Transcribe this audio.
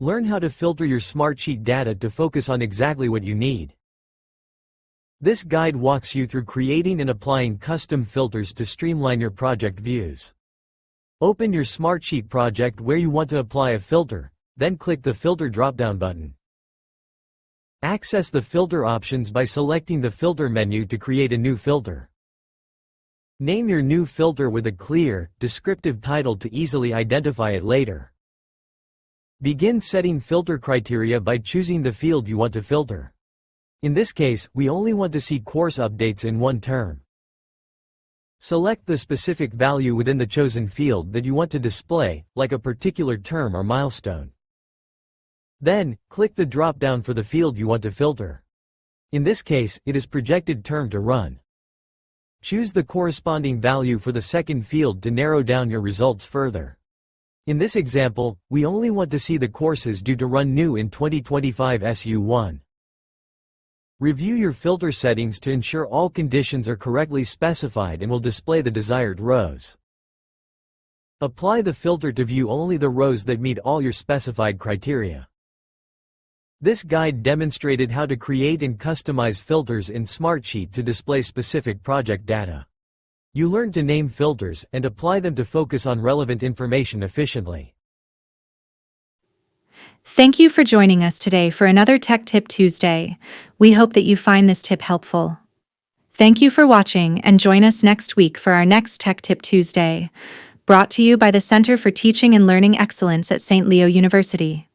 Learn how to filter your Smartsheet data to focus on exactly what you need. This guide walks you through creating and applying custom filters to streamline your project views. Open your Smartsheet project where you want to apply a filter, then click the Filter drop-down button. Access the filter options by selecting the Filter menu to create a new filter. Name your new filter with a clear, descriptive title to easily identify it later. Begin setting filter criteria by choosing the field you want to filter. In this case, we only want to see course updates in one term. Select the specific value within the chosen field that you want to display, like a particular term or milestone. Then, click the drop-down for the field you want to filter. In this case, it is projected term to run. Choose the corresponding value for the second field to narrow down your results further. In this example, we only want to see the courses due to run new in 2025 SU1. Review your filter settings to ensure all conditions are correctly specified and will display the desired rows. Apply the filter to view only the rows that meet all your specified criteria. This guide demonstrated how to create and customize filters in Smartsheet to display specific project data. You learned to name filters and apply them to focus on relevant information efficiently. Thank you for joining us today for another Tech Tip Tuesday. We hope that you find this tip helpful. Thank you for watching and join us next week for our next Tech Tip Tuesday, brought to you by the Center for Teaching and Learning Excellence at St. Leo University.